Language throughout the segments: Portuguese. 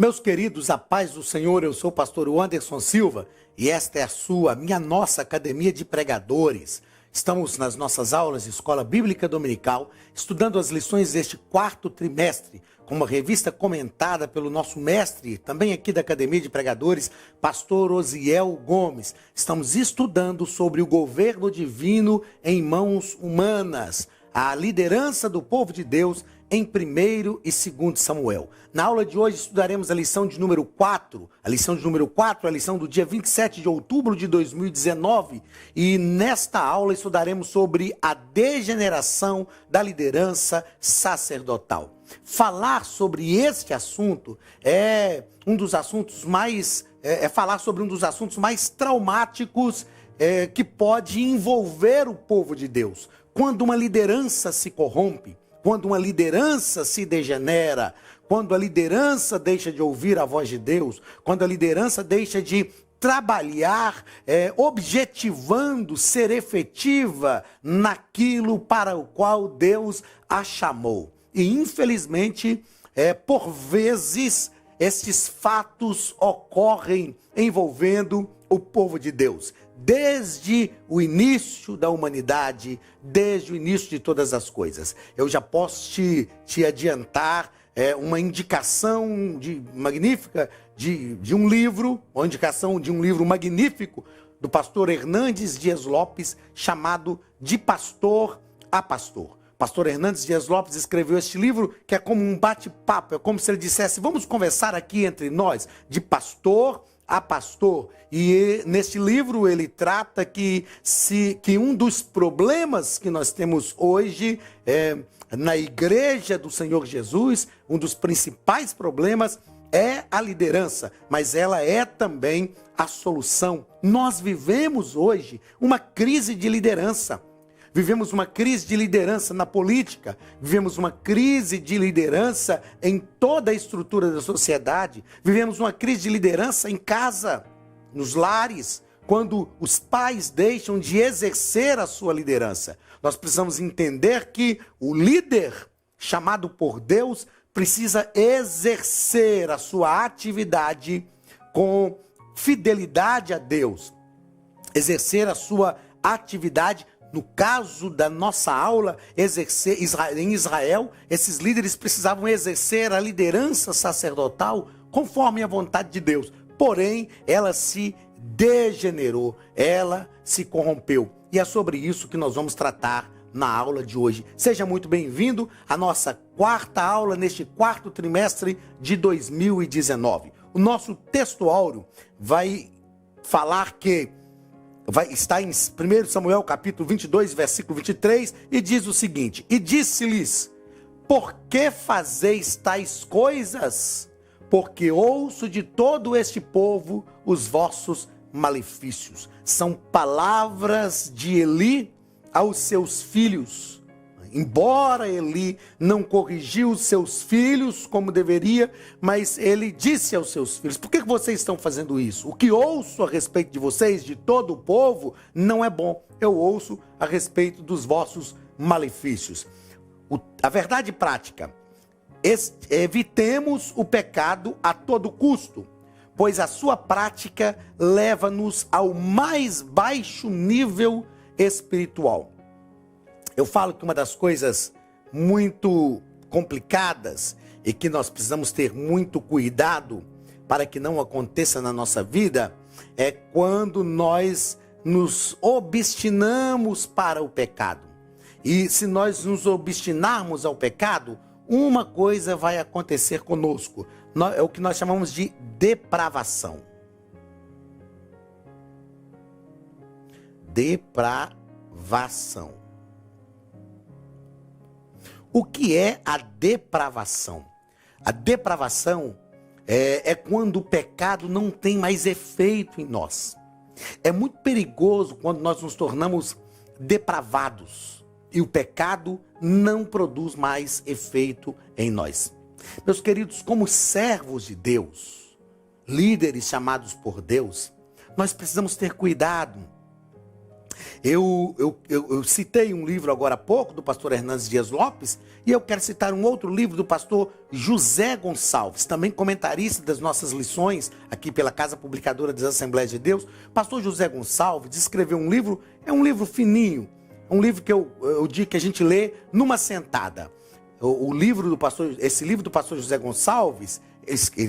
Meus queridos, a paz do Senhor, eu sou o pastor Anderson Silva e esta é a nossa Academia de Pregadores. Estamos nas nossas aulas de Escola Bíblica Dominical, estudando as lições deste quarto trimestre, com uma revista comentada pelo nosso mestre, também aqui da Academia de Pregadores, pastor Osiel Gomes. Estamos estudando sobre o governo divino em mãos humanas, a liderança do povo de Deus em 1º e 2º Samuel. Na aula de hoje estudaremos a lição de número 4, a lição do dia 27 de outubro de 2019, e nesta aula estudaremos sobre a degeneração da liderança sacerdotal. Falar sobre este assunto é falar sobre um dos assuntos mais traumáticos que pode envolver o povo de Deus. Quando uma liderança se corrompe, quando uma liderança se degenera, quando a liderança deixa de ouvir a voz de Deus, quando a liderança deixa de trabalhar objetivando ser efetiva naquilo para o qual Deus a chamou. E infelizmente, por vezes, estes fatos ocorrem envolvendo o povo de Deus. Desde o início da humanidade, desde o início de todas as coisas. Eu já posso te adiantar uma indicação magnífica de um livro, uma indicação de um livro magnífico do pastor Hernandes Dias Lopes, chamado De Pastor a Pastor. Pastor Hernandes Dias Lopes escreveu este livro que é como um bate-papo, é como se ele dissesse, vamos conversar aqui entre nós, de pastor a pastor. E neste livro ele trata que um dos problemas que nós temos hoje na igreja do Senhor Jesus, um dos principais problemas é a liderança, mas ela é também a solução. Nós vivemos hoje uma crise de liderança. Vivemos uma crise de liderança na política, vivemos uma crise de liderança em toda a estrutura da sociedade, vivemos uma crise de liderança em casa, nos lares, quando os pais deixam de exercer a sua liderança. Nós precisamos entender que o líder chamado por Deus precisa exercer a sua atividade com fidelidade a Deus, exercer a sua atividade. No caso da nossa aula, em Israel, esses líderes precisavam exercer a liderança sacerdotal conforme a vontade de Deus. Porém, ela se degenerou, ela se corrompeu. E é sobre isso que nós vamos tratar na aula de hoje. Seja muito bem-vindo à nossa quarta aula neste quarto trimestre de 2019. O nosso texto áureo vai falar está em 1 Samuel capítulo 22, versículo 23, e diz o seguinte: E disse-lhes, por que fazeis tais coisas? Porque ouço de todo este povo os vossos malefícios. São palavras de Eli aos seus filhos. Embora Eli não corrigiu os seus filhos como deveria, mas ele disse aos seus filhos, por que vocês estão fazendo isso? O que ouço a respeito de vocês, de todo o povo, não é bom. Eu ouço a respeito dos vossos malefícios. A verdade prática, evitemos o pecado a todo custo, pois a sua prática leva-nos ao mais baixo nível espiritual. Eu falo que uma das coisas muito complicadas e que nós precisamos ter muito cuidado para que não aconteça na nossa vida é quando nós nos obstinamos para o pecado. E se nós nos obstinarmos ao pecado, uma coisa vai acontecer conosco. É o que nós chamamos de depravação. Depravação. O que é a depravação? A depravação é quando o pecado não tem mais efeito em nós. É muito perigoso quando nós nos tornamos depravados e o pecado não produz mais efeito em nós. Meus queridos, como servos de Deus, líderes chamados por Deus, nós precisamos ter cuidado. Eu citei um livro agora há pouco do pastor Hernandes Dias Lopes, e eu quero citar um outro livro do pastor José Gonçalves, também comentarista das nossas lições aqui pela Casa Publicadora das Assembleias de Deus. Pastor José Gonçalves escreveu um livro, é um livro fininho, um livro que eu digo que a gente lê numa sentada. Esse livro do pastor José Gonçalves,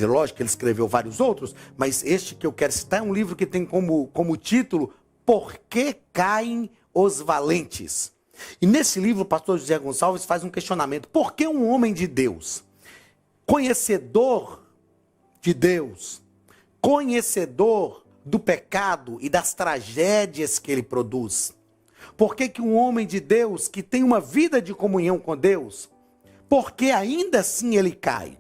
lógico que ele escreveu vários outros, mas este que eu quero citar é um livro que tem como título Por que caem os valentes? E nesse livro o pastor José Gonçalves faz um questionamento. Por que um homem de Deus, conhecedor de Deus, conhecedor do pecado e das tragédias que ele produz, por que um homem de Deus que tem uma vida de comunhão com Deus, por que ainda assim ele cai?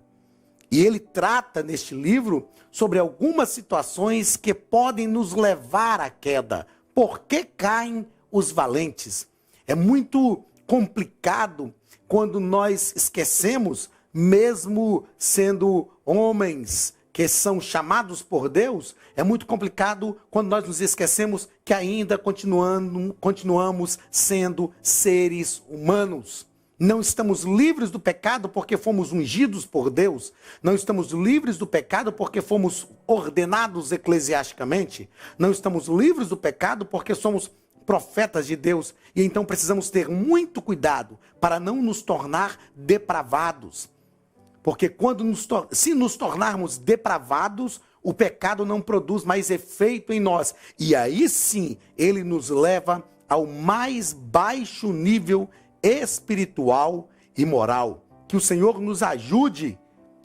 E ele trata neste livro sobre algumas situações que podem nos levar à queda. Por que caem os valentes? É muito complicado quando nós esquecemos, mesmo sendo homens que são chamados por Deus, é muito complicado quando nós nos esquecemos que ainda continuamos sendo seres humanos. Não estamos livres do pecado porque fomos ungidos por Deus. Não estamos livres do pecado porque fomos ordenados eclesiasticamente. Não estamos livres do pecado porque somos profetas de Deus. E então precisamos ter muito cuidado para não nos tornar depravados. Porque se nos tornarmos depravados, o pecado não produz mais efeito em nós. E aí sim, ele nos leva ao mais baixo nível espiritual e moral. Que o Senhor nos ajude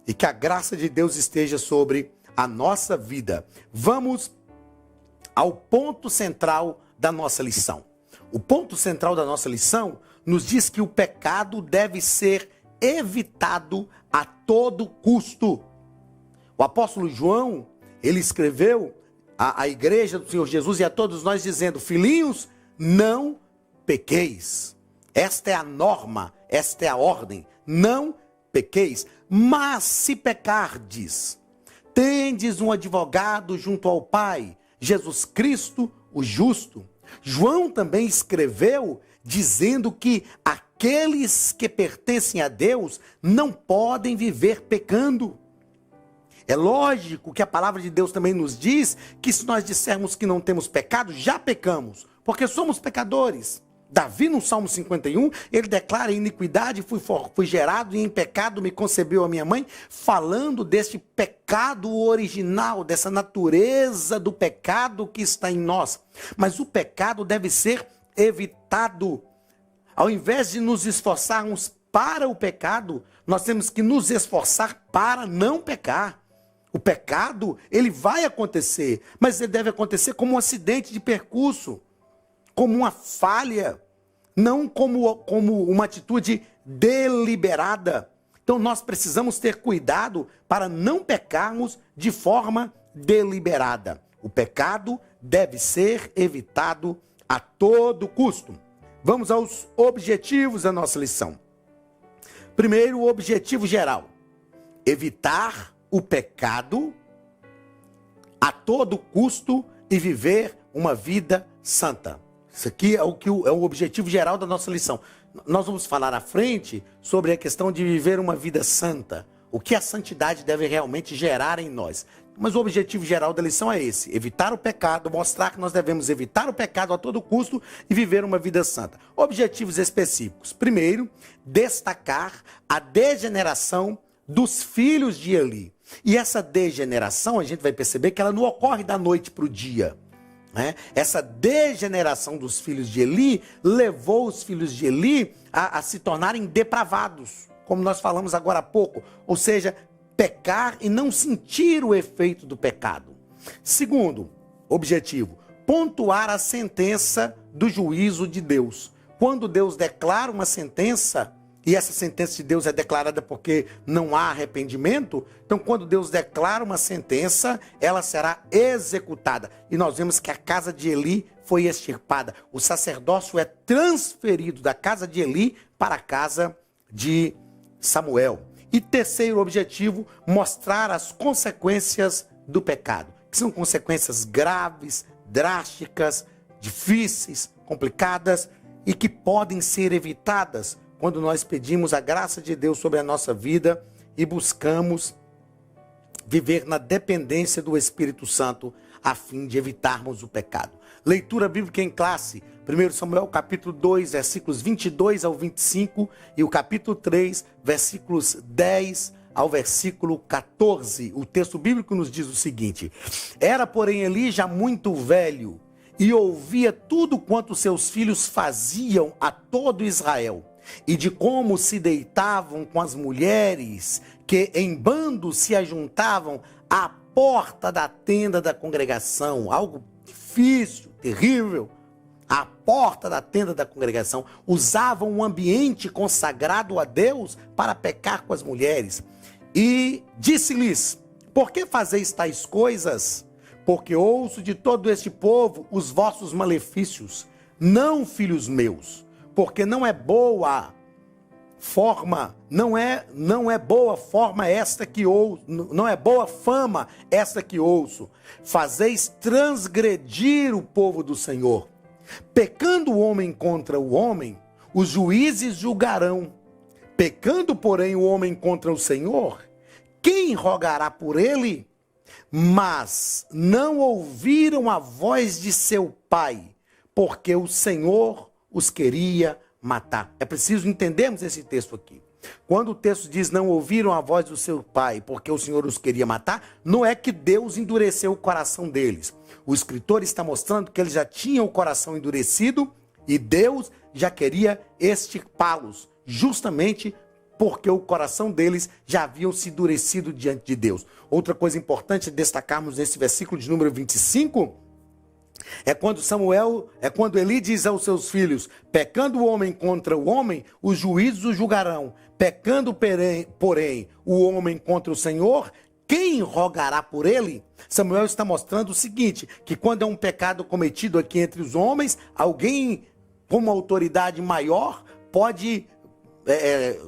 e que a graça de Deus esteja sobre a nossa vida. Vamos ao ponto central da nossa lição. O ponto central da nossa lição nos diz que o pecado deve ser evitado a todo custo. O apóstolo João, ele escreveu à igreja do Senhor Jesus e a todos nós dizendo: filhinhos, não pequeis. Esta é a norma, esta é a ordem. Não pequeis. Mas se pecardes, tendes um advogado junto ao Pai, Jesus Cristo, o justo. João também escreveu dizendo que aqueles que pertencem a Deus não podem viver pecando. É lógico que a palavra de Deus também nos diz que se nós dissermos que não temos pecado, já pecamos, porque somos pecadores. Davi, no Salmo 51, ele declara: iniquidade fui gerado e em pecado me concebeu a minha mãe, falando deste pecado original, dessa natureza do pecado que está em nós. Mas o pecado deve ser evitado. Ao invés de nos esforçarmos para o pecado, nós temos que nos esforçar para não pecar. O pecado, ele vai acontecer, mas ele deve acontecer como um acidente de percurso, como uma falha, não como uma atitude deliberada. Então nós precisamos ter cuidado para não pecarmos de forma deliberada. O pecado deve ser evitado a todo custo. Vamos aos objetivos da nossa lição. Primeiro, o objetivo geral: evitar o pecado a todo custo e viver uma vida santa. Isso aqui é o objetivo geral da nossa lição. Nós vamos falar à frente sobre a questão de viver uma vida santa. O que a santidade deve realmente gerar em nós. Mas o objetivo geral da lição é esse: evitar o pecado, mostrar que nós devemos evitar o pecado a todo custo e viver uma vida santa. Objetivos específicos. Primeiro, destacar a degeneração dos filhos de Eli. E essa degeneração, a gente vai perceber que ela não ocorre da noite para o dia. Essa degeneração dos filhos de Eli levou os filhos de Eli a se tornarem depravados, como nós falamos agora há pouco, ou seja, pecar e não sentir o efeito do pecado. Segundo objetivo, pontuar a sentença do juízo de Deus. Quando Deus declara uma sentença, e essa sentença de Deus é declarada porque não há arrependimento, então quando Deus declara uma sentença, ela será executada. E nós vemos que a casa de Eli foi extirpada. O sacerdócio é transferido da casa de Eli para a casa de Samuel. E terceiro objetivo, mostrar as consequências do pecado, que são consequências graves, drásticas, difíceis, complicadas e que podem ser evitadas quando nós pedimos a graça de Deus sobre a nossa vida e buscamos viver na dependência do Espírito Santo a fim de evitarmos o pecado. Leitura bíblica em classe, 1 Samuel capítulo 2, versículos 22 ao 25 e o capítulo 3, versículos 10 ao versículo 14. O texto bíblico nos diz o seguinte: Era, porém, Eli já muito velho e ouvia tudo quanto seus filhos faziam a todo Israel, e de como se deitavam com as mulheres que em bando se ajuntavam à porta da tenda da congregação. Algo difícil, terrível. À porta da tenda da congregação. Usavam um ambiente consagrado a Deus para pecar com as mulheres. E disse-lhes: Por que fazeis tais coisas? Porque ouço de todo este povo os vossos malefícios. Não, filhos meus, porque não é boa forma, não é boa forma esta que ouço, não é boa fama esta que ouço. Fazeis transgredir o povo do Senhor. Pecando o homem contra o homem, os juízes julgarão. Pecando, porém, o homem contra o Senhor, quem rogará por ele? Mas não ouviram a voz de seu pai, porque o Senhor os queria matar. É preciso entendermos esse texto aqui. Quando o texto diz não ouviram a voz do seu pai, porque o Senhor os queria matar, não é que Deus endureceu o coração deles. O escritor está mostrando que eles já tinham o coração endurecido e Deus já queria extirpá-los, justamente porque o coração deles já haviam se endurecido diante de Deus. Outra coisa importante destacarmos nesse versículo de número 25 é quando Eli diz aos seus filhos: pecando o homem contra o homem, os juízes o julgarão. Pecando, porém, o homem contra o Senhor, quem rogará por ele? Samuel está mostrando o seguinte, que quando é um pecado cometido aqui entre os homens, alguém com uma autoridade maior pode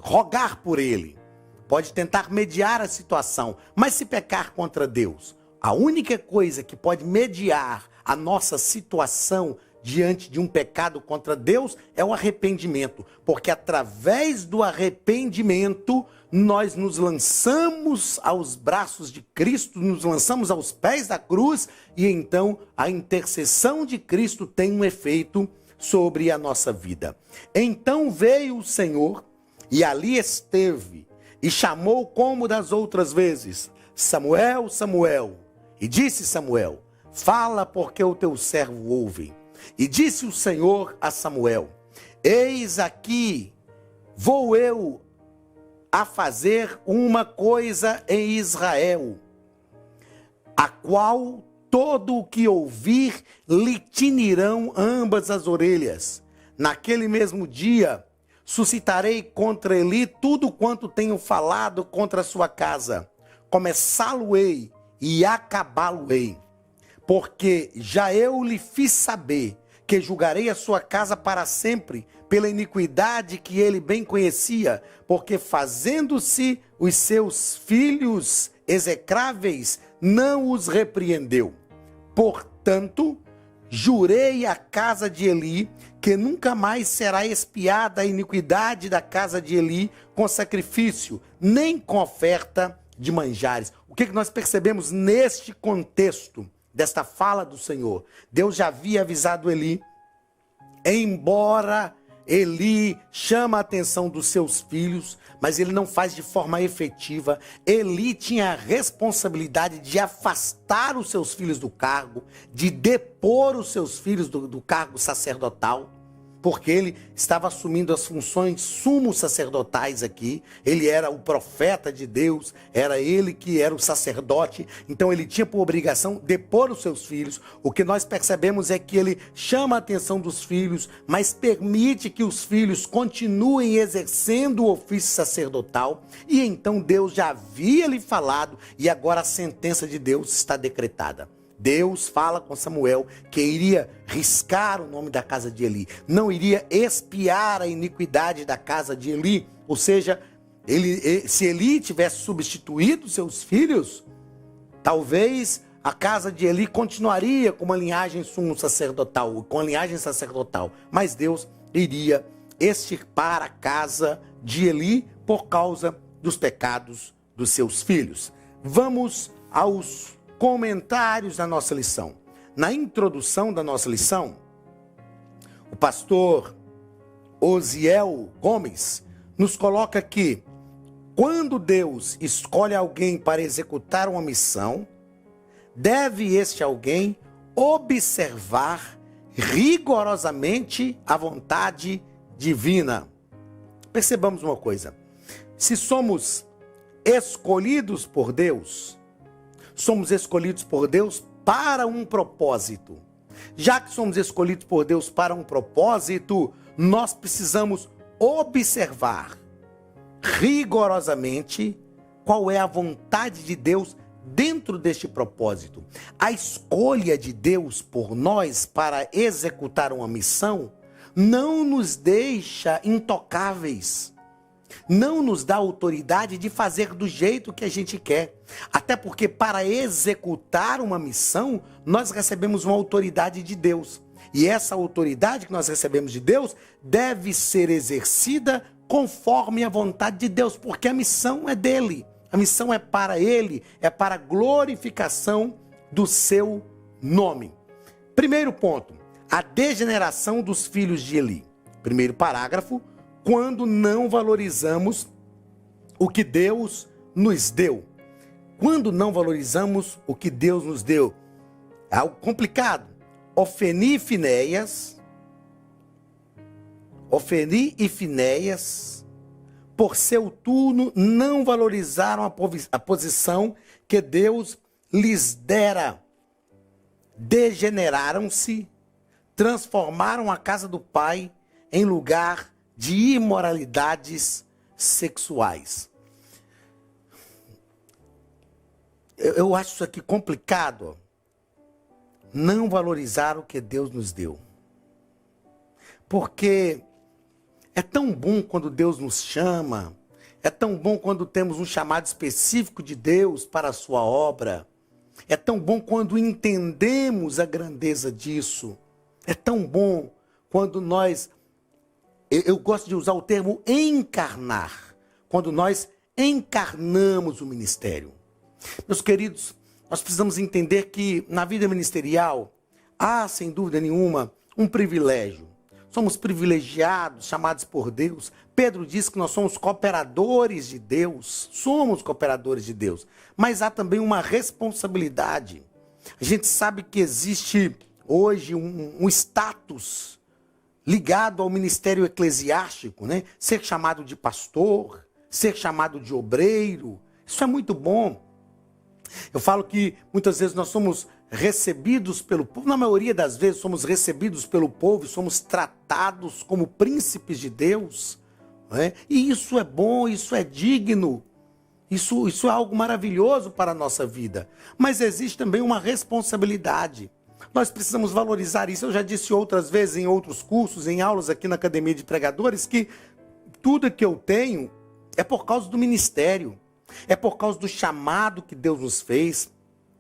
rogar por ele, pode tentar mediar a situação. Mas se pecar contra Deus, a única coisa que pode mediar a nossa situação diante de um pecado contra Deus é o arrependimento, porque através do arrependimento nós nos lançamos aos braços de Cristo, nos lançamos aos pés da cruz e então a intercessão de Cristo tem um efeito sobre a nossa vida. Então veio o Senhor e ali esteve e chamou como das outras vezes: Samuel, Samuel. E disse Samuel: Fala, porque o teu servo ouve. E disse o Senhor a Samuel: Eis aqui, vou eu a fazer uma coisa em Israel, a qual todo o que ouvir lhe tinirão ambas as orelhas. Naquele mesmo dia suscitarei contra ele tudo quanto tenho falado contra a sua casa. Começá-lo-ei e acabá-lo-ei. Porque já eu lhe fiz saber que julgarei a sua casa para sempre, pela iniquidade que ele bem conhecia, porque fazendo-se os seus filhos execráveis, não os repreendeu. Portanto, jurei à casa de Eli que nunca mais será expiada a iniquidade da casa de Eli com sacrifício, nem com oferta de manjares. O que nós percebemos neste contexto desta fala do Senhor? Deus já havia avisado Eli, embora Eli chama a atenção dos seus filhos, mas ele não faz de forma efetiva. Eli tinha a responsabilidade de afastar os seus filhos do cargo, de depor os seus filhos do cargo sacerdotal, porque ele estava assumindo as funções sumos sacerdotais aqui. Ele era o profeta de Deus, era ele que era o sacerdote, então ele tinha por obrigação depor os seus filhos. O que nós percebemos é que ele chama a atenção dos filhos, mas permite que os filhos continuem exercendo o ofício sacerdotal, e então Deus já havia lhe falado, e agora a sentença de Deus está decretada. Deus fala com Samuel que iria riscar o nome da casa de Eli, não iria expiar a iniquidade da casa de Eli, ou seja, se Eli tivesse substituído seus filhos, talvez a casa de Eli continuaria com uma linhagem sumo sacerdotal, com a linhagem sacerdotal, mas Deus iria extirpar a casa de Eli por causa dos pecados dos seus filhos. Vamos aos comentários da nossa lição. Na introdução da nossa lição, o pastor Osiel Gomes nos coloca que quando Deus escolhe alguém para executar uma missão, deve este alguém observar rigorosamente a vontade divina. Percebamos uma coisa: se somos escolhidos por Deus, somos escolhidos por Deus para um propósito. Já que somos escolhidos por Deus para um propósito, nós precisamos observar rigorosamente qual é a vontade de Deus dentro deste propósito. A escolha de Deus por nós para executar uma missão não nos deixa intocáveis, não nos dá autoridade de fazer do jeito que a gente quer. Até porque para executar uma missão, nós recebemos uma autoridade de Deus. E essa autoridade que nós recebemos de Deus deve ser exercida conforme a vontade de Deus, porque a missão é dele. A missão é para ele, é para a glorificação do seu nome. Primeiro ponto, a degeneração dos filhos de Eli. Primeiro parágrafo, quando não valorizamos o que Deus nos deu. Quando não valorizamos o que Deus nos deu. É algo complicado. Ofni e Finéias, por seu turno, não valorizaram a posição que Deus lhes dera. Degeneraram-se, transformaram a casa do pai em lugar de imoralidades sexuais. Eu acho isso aqui complicado. Não valorizar o que Deus nos deu. Porque é tão bom quando Deus nos chama, é tão bom quando temos um chamado específico de Deus para a sua obra, é tão bom quando entendemos a grandeza disso, é tão bom quando nós, eu gosto de usar o termo encarnar, quando nós encarnamos o ministério. Meus queridos, nós precisamos entender que na vida ministerial há, sem dúvida nenhuma, um privilégio. Somos privilegiados, chamados por Deus. Pedro diz que nós somos cooperadores de Deus. Somos cooperadores de Deus. Mas há também uma responsabilidade. A gente sabe que existe hoje um status ligado ao ministério eclesiástico, né? Ser chamado de pastor, ser chamado de obreiro. Isso é muito bom. Eu falo que muitas vezes nós somos recebidos pelo povo, na maioria das vezes somos recebidos pelo povo, somos tratados como príncipes de Deus, né? E isso é bom, isso é digno, isso é algo maravilhoso para a nossa vida. Mas existe também uma responsabilidade. Nós precisamos valorizar isso. Eu já disse outras vezes em outros cursos, em aulas aqui na Academia de Pregadores, que tudo que eu tenho é por causa do ministério. É por causa do chamado que Deus nos fez.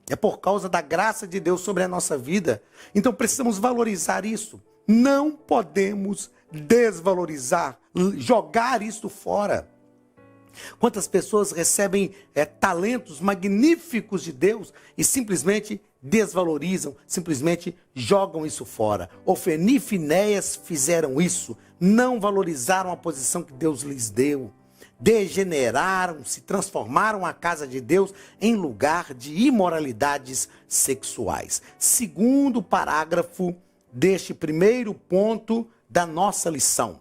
É por causa da graça de Deus sobre a nossa vida. Então precisamos valorizar isso. Não podemos desvalorizar, jogar isso fora. Quantas pessoas recebem talentos magníficos de Deus e simplesmente desvalorizam, simplesmente jogam isso fora. Ofni e Finéias fizeram isso, não valorizaram a posição que Deus lhes deu. Degeneraram-se, transformaram a casa de Deus em lugar de imoralidades sexuais. Segundo parágrafo deste primeiro ponto da nossa lição.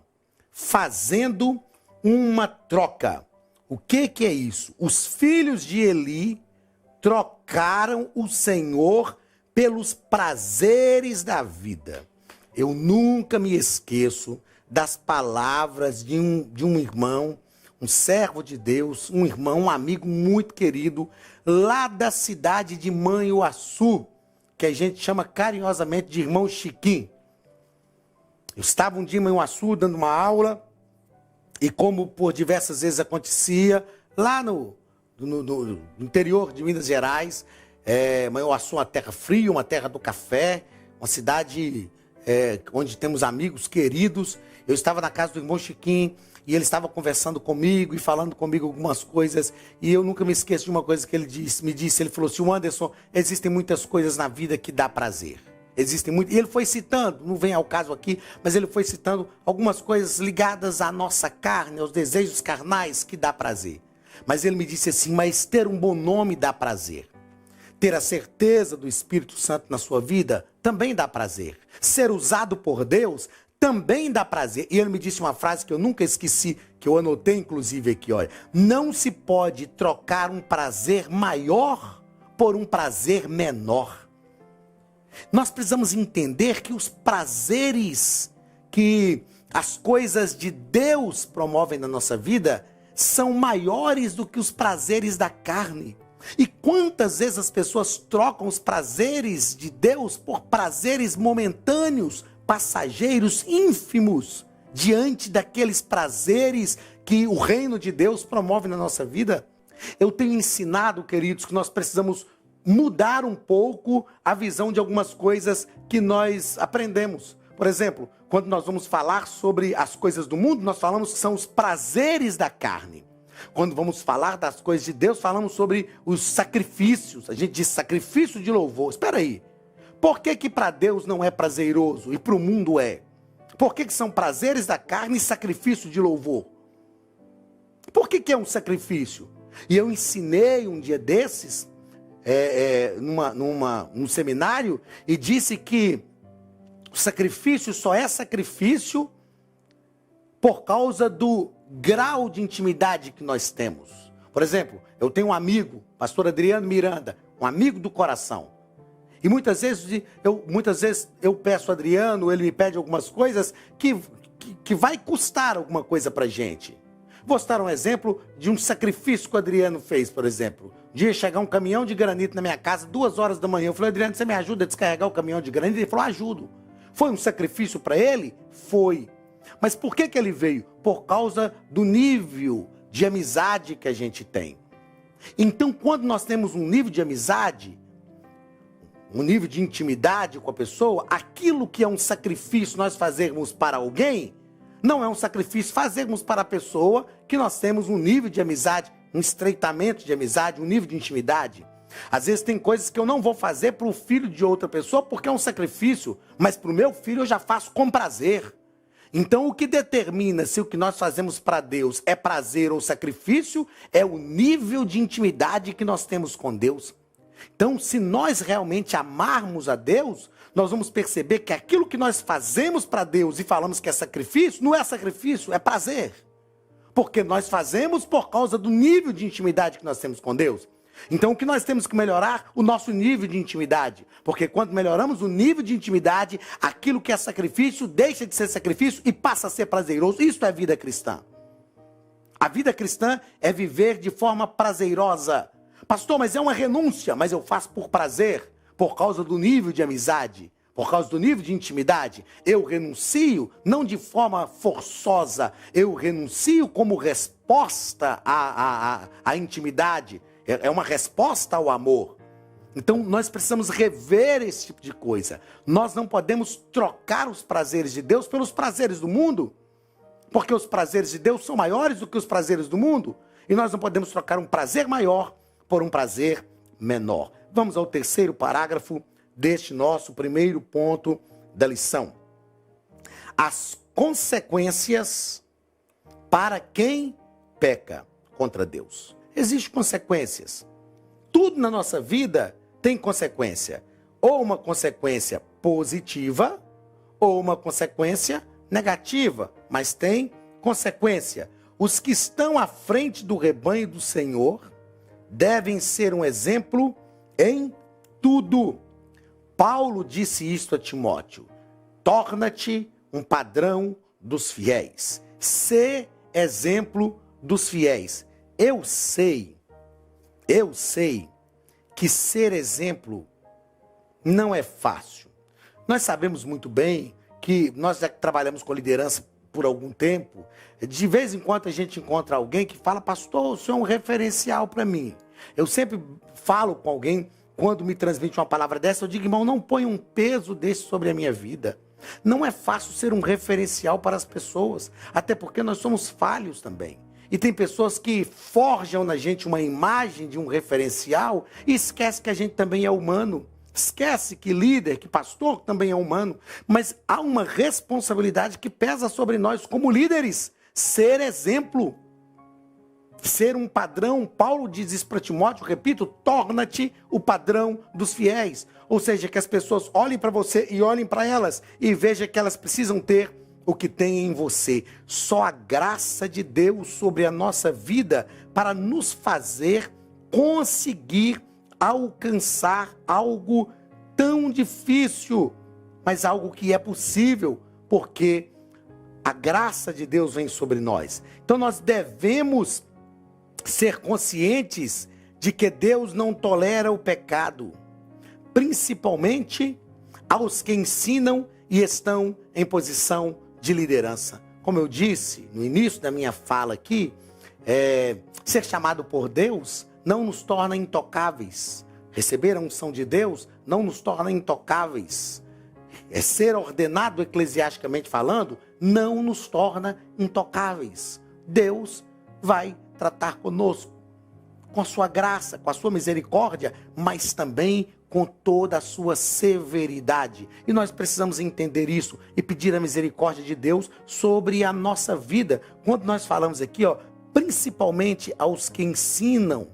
Fazendo uma troca. O que é isso? Os filhos de Eli trocaram o Senhor pelos prazeres da vida. Eu nunca me esqueço das palavras de um irmão, um servo de Deus, um irmão, um amigo muito querido, lá da cidade de Manhuaçu, que a gente chama carinhosamente de irmão Chiquinho. Eu estava um dia em Manhuaçu dando uma aula, e como por diversas vezes acontecia, lá no interior de Minas Gerais, Manhuaçu é uma terra fria, uma terra do café, uma cidade onde temos amigos queridos. Eu estava na casa do irmão Chiquinho e ele estava conversando comigo e falando comigo algumas coisas. E eu nunca me esqueço de uma coisa que ele me disse. Ele falou assim: Anderson, existem muitas coisas na vida que dá prazer. Existem muito. E ele foi citando, não vem ao caso aqui, mas ele foi citando algumas coisas ligadas à nossa carne, aos desejos carnais que dá prazer. Mas ele me disse assim: mas ter um bom nome dá prazer. Ter a certeza do Espírito Santo na sua vida também dá prazer. Ser usado por Deus também dá prazer. E ele me disse uma frase que eu nunca esqueci, que eu anotei inclusive aqui, olha. Não se pode trocar um prazer maior por um prazer menor. Nós precisamos entender que os prazeres que as coisas de Deus promovem na nossa vida são maiores do que os prazeres da carne. E quantas vezes as pessoas trocam os prazeres de Deus por prazeres momentâneos, passageiros, ínfimos, diante daqueles prazeres que o reino de Deus promove na nossa vida? Eu tenho ensinado, queridos, que nós precisamos mudar um pouco a visão de algumas coisas que nós aprendemos. Por exemplo, quando nós vamos falar sobre as coisas do mundo, nós falamos que são os prazeres da carne. Quando vamos falar das coisas de Deus, falamos sobre os sacrifícios. A gente diz sacrifício de louvor. Espera aí. Por que para Deus não é prazeroso e para o mundo é? Por que são prazeres da carne e sacrifício de louvor? Por que é um sacrifício? E eu ensinei um dia desses, num seminário, e disse que o sacrifício só é sacrifício por causa do grau de intimidade que nós temos. Por exemplo, eu tenho um amigo, pastor Adriano Miranda, um amigo do coração. E muitas vezes eu peço a Adriano, ele me pede algumas coisas que vai custar alguma coisa pra gente. Vou citar um exemplo de um sacrifício que o Adriano fez, por exemplo. Um dia chegar um caminhão de granito na minha casa, 2 horas da manhã. Eu falei: Adriano, você me ajuda a descarregar o caminhão de granito? Ele falou: ajudo. Foi um sacrifício para ele? Foi. Mas por que ele veio? Por causa do nível de amizade que a gente tem. Então, quando nós temos um nível de amizade, um nível de intimidade com a pessoa, aquilo que é um sacrifício nós fazermos para alguém, não é um sacrifício fazermos para a pessoa que nós temos um nível de amizade, um estreitamento de amizade, um nível de intimidade. Às vezes tem coisas que eu não vou fazer para o filho de outra pessoa porque é um sacrifício, mas para o meu filho eu já faço com prazer. Então o que determina se o que nós fazemos para Deus é prazer ou sacrifício é o nível de intimidade que nós temos com Deus. Então, se nós realmente amarmos a Deus, nós vamos perceber que aquilo que nós fazemos para Deus e falamos que é sacrifício, não é sacrifício, é prazer. Porque nós fazemos por causa do nível de intimidade que nós temos com Deus. Então, o que nós temos que melhorar? O nosso nível de intimidade. Porque quando melhoramos o nível de intimidade, aquilo que é sacrifício deixa de ser sacrifício e passa a ser prazeroso. Isso é vida cristã. A vida cristã é viver de forma prazerosa. Pastor, mas é uma renúncia, mas eu faço por prazer, por causa do nível de amizade, por causa do nível de intimidade. Eu renuncio não de forma forçosa, eu renuncio como resposta à intimidade, é uma resposta ao amor. Então nós precisamos rever esse tipo de coisa. Nós não podemos trocar os prazeres de Deus pelos prazeres do mundo, porque os prazeres de Deus são maiores do que os prazeres do mundo, e nós não podemos trocar um prazer maior por um prazer menor. Vamos ao terceiro parágrafo deste nosso primeiro ponto da lição. As consequências para quem peca contra Deus. Existem consequências. Tudo na nossa vida tem consequência. Ou uma consequência positiva, ou uma consequência negativa, mas tem consequência. Os que estão à frente do rebanho do Senhor devem ser um exemplo em tudo. Paulo disse isto a Timóteo: torna-te um padrão dos fiéis. Sê exemplo dos fiéis. Eu sei que ser exemplo não é fácil. Nós sabemos muito bem que nós já trabalhamos com liderança por algum tempo. De vez em quando a gente encontra alguém que fala: pastor, o senhor é um referencial para mim. Eu sempre falo com alguém quando me transmite uma palavra dessa, eu digo, irmão, não põe um peso desse sobre a minha vida. Não é fácil ser um referencial para as pessoas, até porque nós somos falhos também. E tem pessoas que forjam na gente uma imagem de um referencial e esquece que a gente também é humano. Esquece que líder, que pastor também é humano. Mas há uma responsabilidade que pesa sobre nós como líderes. Ser exemplo. Ser um padrão. Paulo diz isso para Timóteo, repito, torna-te o padrão dos fiéis. Ou seja, que as pessoas olhem para você e olhem para elas e vejam que elas precisam ter o que tem em você. Só a graça de Deus sobre a nossa vida para nos fazer conseguir alcançar algo tão difícil, mas algo que é possível, porque a graça de Deus vem sobre nós. Então nós devemos ser conscientes de que Deus não tolera o pecado, principalmente aos que ensinam e estão em posição de liderança. Como eu disse no início da minha fala aqui, ser chamado por Deus não nos torna intocáveis. Receber a unção de Deus não nos torna intocáveis. Ser ordenado eclesiasticamente falando não nos torna intocáveis. Deus vai tratar conosco com a sua graça, com a sua misericórdia, mas também com toda a sua severidade. E nós precisamos entender isso e pedir a misericórdia de Deus sobre a nossa vida. Quando nós falamos aqui, principalmente aos que ensinam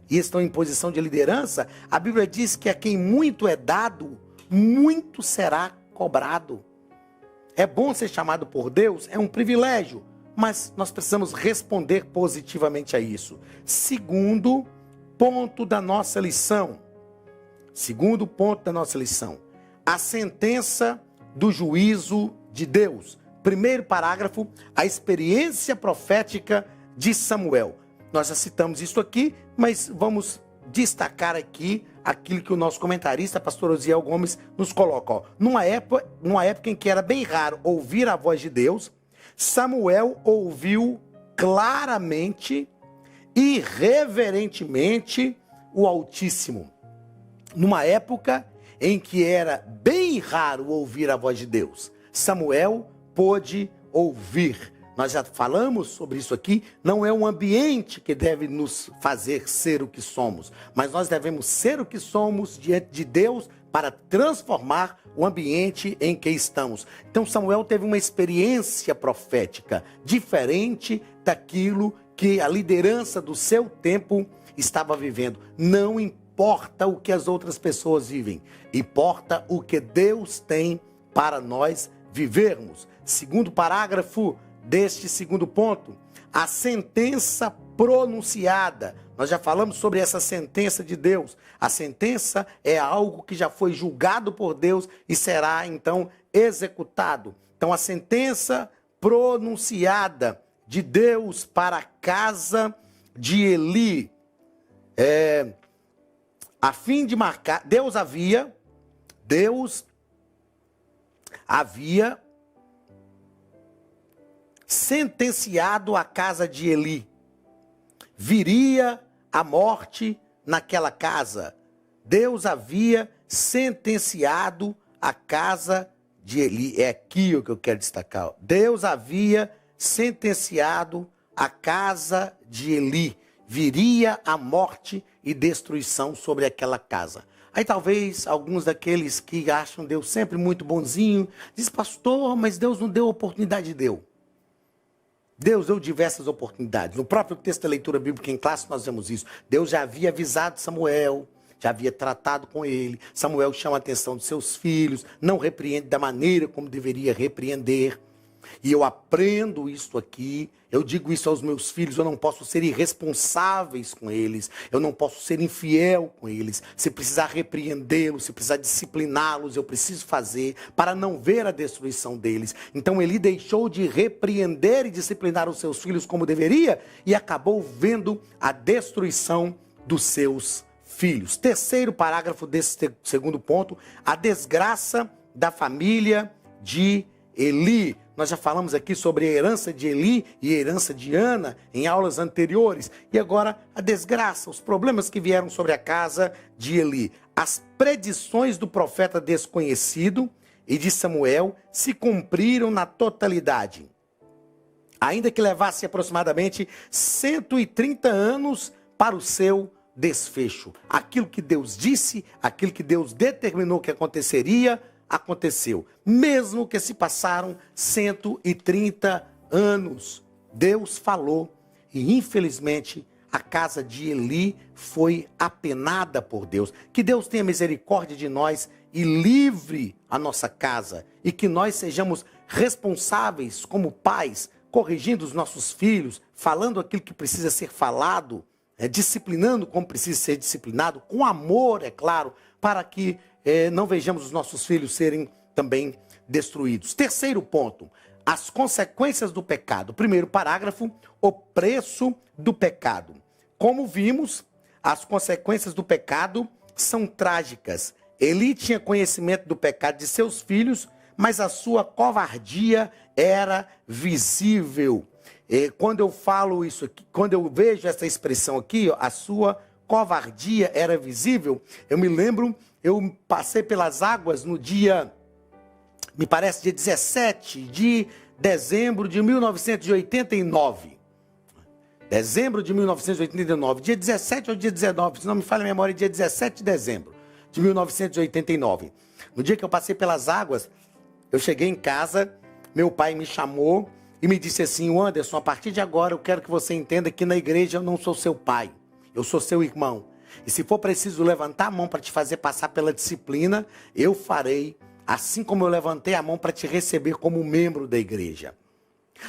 e estão em posição de liderança, a Bíblia diz que a quem muito é dado, muito será cobrado. É bom ser chamado por Deus, é um privilégio, mas nós precisamos responder positivamente a isso. Segundo ponto da nossa lição. A sentença do juízo de Deus. Primeiro parágrafo, a experiência profética de Samuel. Nós já citamos isso aqui, mas vamos destacar aqui aquilo que o nosso comentarista, pastor Osiel Gomes, nos coloca. Numa época em que era bem raro ouvir a voz de Deus, Samuel ouviu claramente e reverentemente o Altíssimo. Numa época em que era bem raro ouvir a voz de Deus, Samuel pôde ouvir. Nós já falamos sobre isso aqui, não é um ambiente que deve nos fazer ser o que somos, mas nós devemos ser o que somos diante de Deus para transformar o ambiente em que estamos. Então Samuel teve uma experiência profética diferente daquilo que a liderança do seu tempo estava vivendo. Não importa o que as outras pessoas vivem, importa o que Deus tem para nós vivermos. Segundo parágrafo deste segundo ponto, a sentença pronunciada. Nós já falamos sobre essa sentença de Deus. A sentença é algo que já foi julgado por Deus e será então executado. Então a sentença pronunciada de Deus para a casa de Eli, a fim de marcar, Deus havia sentenciado a casa de Eli. Viria a morte naquela casa. Deus havia sentenciado a casa de Eli. É aqui o que eu quero destacar. Deus havia sentenciado a casa de Eli. Viria a morte e destruição sobre aquela casa. Aí talvez alguns daqueles que acham Deus sempre muito bonzinho, diz, pastor, mas Deus não deu oportunidade, deu. Deus deu diversas oportunidades. No próprio texto da leitura bíblica em classe nós vemos isso. Deus já havia avisado Samuel, já havia tratado com ele. Samuel chama a atenção de seus filhos, não repreende da maneira como deveria repreender. E eu aprendo isso aqui, eu digo isso aos meus filhos, eu não posso ser irresponsáveis com eles, eu não posso ser infiel com eles. Se precisar repreendê-los, se precisar discipliná-los, eu preciso fazer para não ver a destruição deles. Então ele deixou de repreender e disciplinar os seus filhos como deveria e acabou vendo a destruição dos seus filhos. Terceiro parágrafo desse segundo ponto, a desgraça da família de Eli. Nós já falamos aqui sobre a herança de Eli e a herança de Ana em aulas anteriores. E agora a desgraça, os problemas que vieram sobre a casa de Eli. As predições do profeta desconhecido e de Samuel se cumpriram na totalidade. Ainda que levasse aproximadamente 130 anos para o seu desfecho. Aquilo que Deus disse, aquilo que Deus determinou que aconteceria, aconteceu. Mesmo que se passaram 130 anos, Deus falou e infelizmente a casa de Eli foi apenada por Deus. Que Deus tenha misericórdia de nós e livre a nossa casa e que nós sejamos responsáveis como pais, corrigindo os nossos filhos, falando aquilo que precisa ser falado, disciplinando como precisa ser disciplinado, com amor, é claro, para que não vejamos os nossos filhos serem também destruídos. Terceiro ponto, as consequências do pecado. Primeiro parágrafo, o preço do pecado. Como vimos, as consequências do pecado são trágicas. Eli tinha conhecimento do pecado de seus filhos, mas a sua covardia era visível. Quando eu falo isso aqui, quando eu vejo essa expressão aqui, ó, a sua covardia era visível, eu me lembro, eu passei pelas águas no dia, me parece dia 17 de dezembro de 1989. Dezembro de 1989, dia 17 ou dia 19, se não me falha a memória, dia 17 de dezembro de 1989. No dia que eu passei pelas águas, eu cheguei em casa, meu pai me chamou e me disse assim: Anderson, a partir de agora eu quero que você entenda que na igreja eu não sou seu pai, eu sou seu irmão. E se for preciso levantar a mão para te fazer passar pela disciplina, eu farei, assim como eu levantei a mão para te receber como membro da igreja.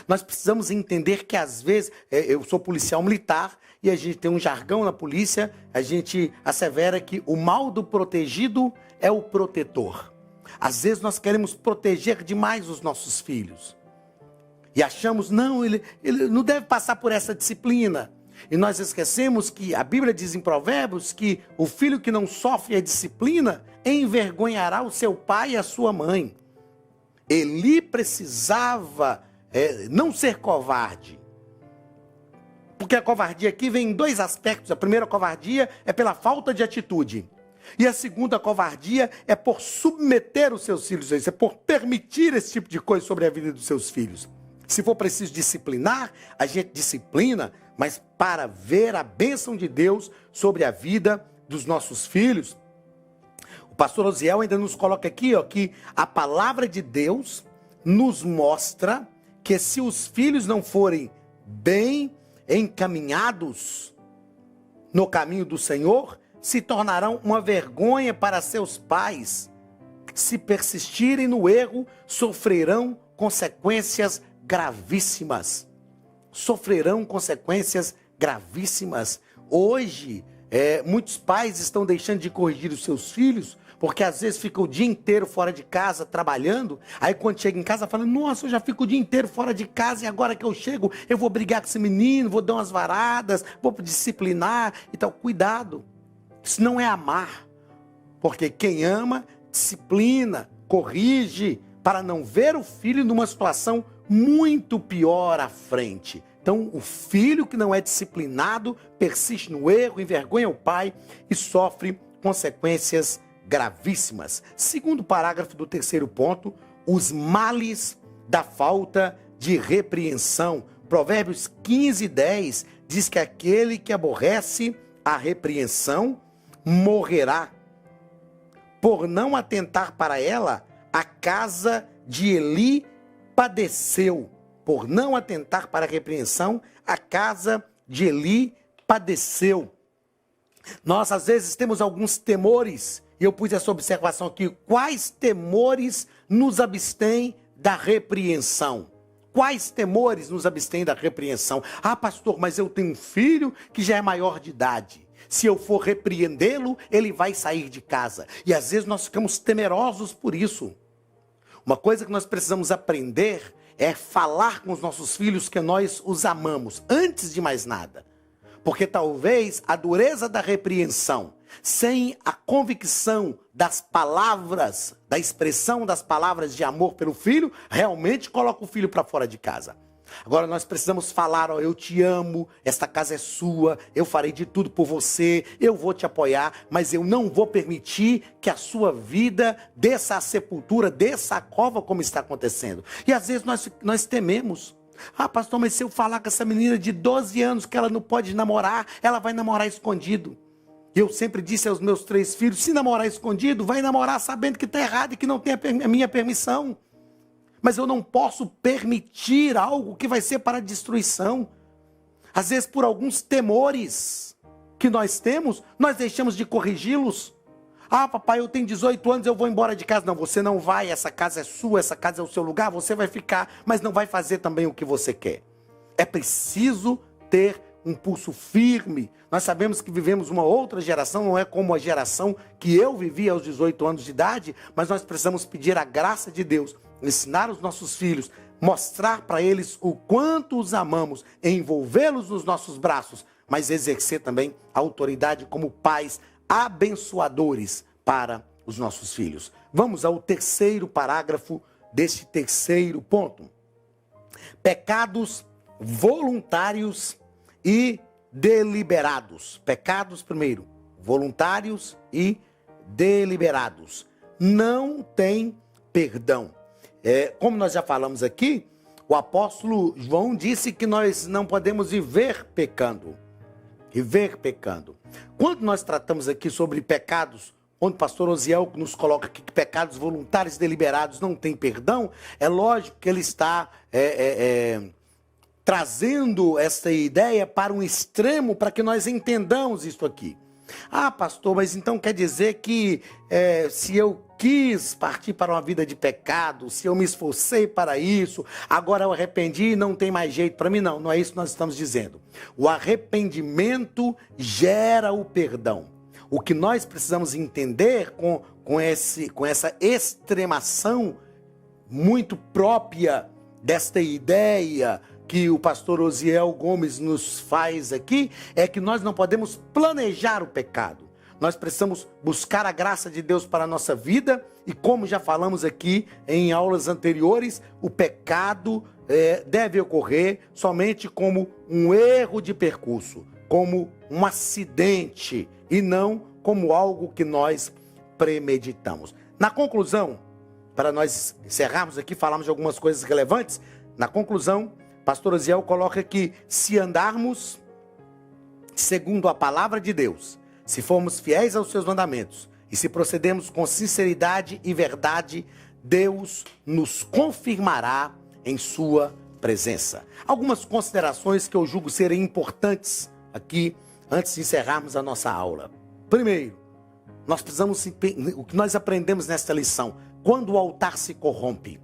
Nós precisamos entender que às vezes, eu sou policial militar e a gente tem um jargão na polícia, a gente assevera que o mal do protegido é o protetor. Às vezes nós queremos proteger demais os nossos filhos. E achamos, não, ele não deve passar por essa disciplina. E nós esquecemos que a Bíblia diz em Provérbios que o filho que não sofre a disciplina envergonhará o seu pai e a sua mãe. Eli precisava não ser covarde. Porque a covardia aqui vem em dois aspectos. A primeira covardia é pela falta de atitude. E a segunda covardia é por submeter os seus filhos a isso, é por permitir esse tipo de coisa sobre a vida dos seus filhos. Se for preciso disciplinar, a gente disciplina, mas para ver a bênção de Deus sobre a vida dos nossos filhos. O pastor Osiel ainda nos coloca aqui, ó, que a palavra de Deus nos mostra que se os filhos não forem bem encaminhados no caminho do Senhor, se tornarão uma vergonha para seus pais. Se persistirem no erro, sofrerão consequências gravíssimas. Sofrerão consequências gravíssimas. Hoje, muitos pais estão deixando de corrigir os seus filhos, porque às vezes fica o dia inteiro fora de casa trabalhando, aí quando chega em casa fala: nossa, eu já fico o dia inteiro fora de casa e agora que eu chego eu vou brigar com esse menino, vou dar umas varadas, vou disciplinar e tal. Cuidado, isso não é amar, porque quem ama, disciplina, corrige, para não ver o filho numa situação muito pior à frente. Então, o filho que não é disciplinado persiste no erro, envergonha o pai e sofre consequências gravíssimas. Segundo parágrafo do terceiro ponto, os males da falta de repreensão. Provérbios 15:10 diz que aquele que aborrece a repreensão morrerá. Por não atentar para ela, a casa de Eli padeceu. Por não atentar para a repreensão, a casa de Eli padeceu. Nós, às vezes, temos alguns temores, e eu pus essa observação aqui. Quais temores nos abstêm da repreensão? Quais temores nos abstêm da repreensão? Ah, pastor, mas eu tenho um filho que já é maior de idade. Se eu for repreendê-lo, ele vai sair de casa. E às vezes nós ficamos temerosos por isso. Uma coisa que nós precisamos aprender é falar com os nossos filhos que nós os amamos, antes de mais nada. Porque talvez a dureza da repreensão sem a convicção das palavras, da expressão das palavras de amor pelo filho, realmente coloca o filho para fora de casa. Agora nós precisamos falar, ó, eu te amo, esta casa é sua, eu farei de tudo por você, eu vou te apoiar, mas eu não vou permitir que a sua vida desça à sepultura, desça à cova como está acontecendo. E às vezes nós tememos. Ah, pastor, mas se eu falar com essa menina de 12 anos que ela não pode namorar, ela vai namorar escondido. Eu sempre disse aos meus 3 filhos, se namorar escondido, vai namorar sabendo que está errado e que não tem a minha permissão. Mas eu não posso permitir algo que vai ser para a destruição. Às vezes, por alguns temores que nós temos, nós deixamos de corrigi-los. Ah, papai, eu tenho 18 anos, eu vou embora de casa. Não, você não vai, essa casa é sua, essa casa é o seu lugar, você vai ficar, mas não vai fazer também o que você quer. É preciso ter um pulso firme. Nós sabemos que vivemos uma outra geração, não é como a geração que eu vivi aos 18 anos de idade, mas nós precisamos pedir a graça de Deus, ensinar os nossos filhos, mostrar para eles o quanto os amamos, envolvê-los nos nossos braços, mas exercer também a autoridade como pais abençoadores para os nossos filhos. Vamos ao terceiro parágrafo deste terceiro ponto. Pecados voluntários e deliberados. Pecados primeiro, voluntários e deliberados. Não tem perdão. Como nós já falamos aqui, o apóstolo João disse que nós não podemos viver pecando. Viver pecando. Quando nós tratamos aqui sobre pecados, onde o pastor Osiel nos coloca aqui que pecados voluntários e deliberados não têm perdão, é lógico que ele está trazendo essa ideia para um extremo para que nós entendamos isso aqui. Ah, pastor, mas então quer dizer que se eu quis partir para uma vida de pecado, se eu me esforcei para isso, agora eu arrependi e não tem mais jeito para mim? Não, não é isso que nós estamos dizendo. O arrependimento gera o perdão. O que nós precisamos entender com essa extremação muito própria desta ideia que o pastor Osiel Gomes nos faz aqui, é que nós não podemos planejar o pecado. Nós precisamos buscar a graça de Deus para a nossa vida e, como já falamos aqui em aulas anteriores, o pecado deve ocorrer somente como um erro de percurso, como um acidente e não como algo que nós premeditamos. Na conclusão, para nós encerrarmos aqui, falamos de algumas coisas relevantes. Na conclusão, pastor Osiel coloca que se andarmos segundo a palavra de Deus, se formos fiéis aos seus mandamentos e se procedermos com sinceridade e verdade, Deus nos confirmará em sua presença. Algumas considerações que eu julgo serem importantes aqui antes de encerrarmos a nossa aula. Primeiro, nós precisamos, o que nós aprendemos nesta lição, quando o altar se corrompe.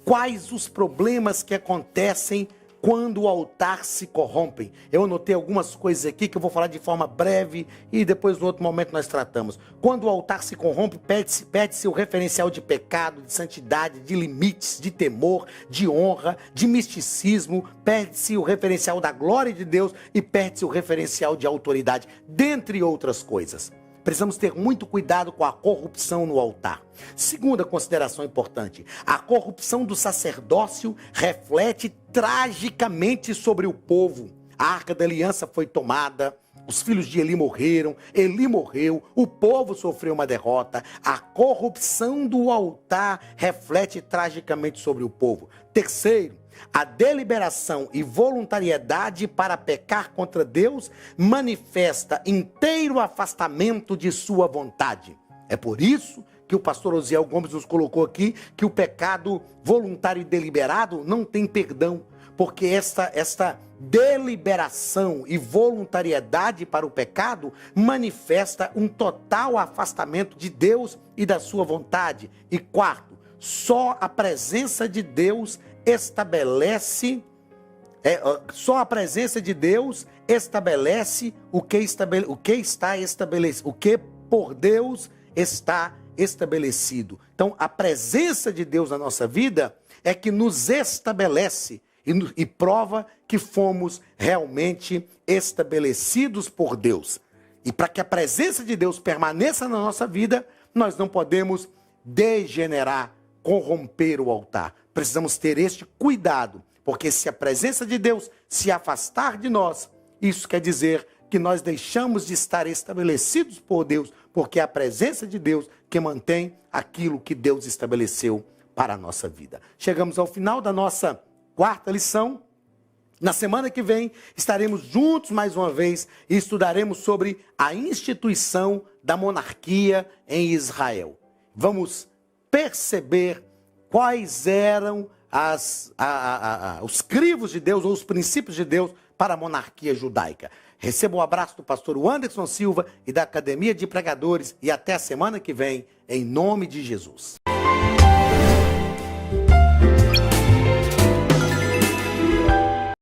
Quais os problemas que acontecem quando o altar se corrompe? Eu anotei algumas coisas aqui que eu vou falar de forma breve e depois no outro momento nós tratamos. Quando o altar se corrompe, perde-se o referencial de pecado, de santidade, de limites, de temor, de honra, de misticismo, perde-se o referencial da glória de Deus e perde-se o referencial de autoridade, dentre outras coisas. Precisamos ter muito cuidado com a corrupção no altar. Segunda consideração importante, a corrupção do sacerdócio reflete tragicamente sobre o povo. A Arca da Aliança foi tomada, os filhos de Eli morreram, Eli morreu, o povo sofreu uma derrota. A corrupção do altar reflete tragicamente sobre o povo. Terceiro, a deliberação e voluntariedade para pecar contra Deus manifesta inteiro afastamento de sua vontade. É por isso que o pastor Osiel Gomes nos colocou aqui que o pecado voluntário e deliberado não tem perdão, porque esta deliberação e voluntariedade para o pecado manifesta um total afastamento de Deus e da sua vontade. E quarto, só a presença de Deus estabelece o que por Deus está estabelecido. Então, a presença de Deus na nossa vida é que nos estabelece e prova que fomos realmente estabelecidos por Deus. E para que a presença de Deus permaneça na nossa vida, nós não podemos degenerar, corromper o altar. Precisamos ter este cuidado, porque se a presença de Deus se afastar de nós, isso quer dizer que nós deixamos de estar estabelecidos por Deus, porque é a presença de Deus que mantém aquilo que Deus estabeleceu para a nossa vida. Chegamos ao final da nossa quarta lição. Na semana que vem, estaremos juntos mais uma vez e estudaremos sobre a instituição da monarquia em Israel. Vamos perceber quais eram os crivos de Deus ou os princípios de Deus para a monarquia judaica. Receba um abraço do pastor Anderson Silva e da Academia de Pregadores e até a semana que vem, em nome de Jesus.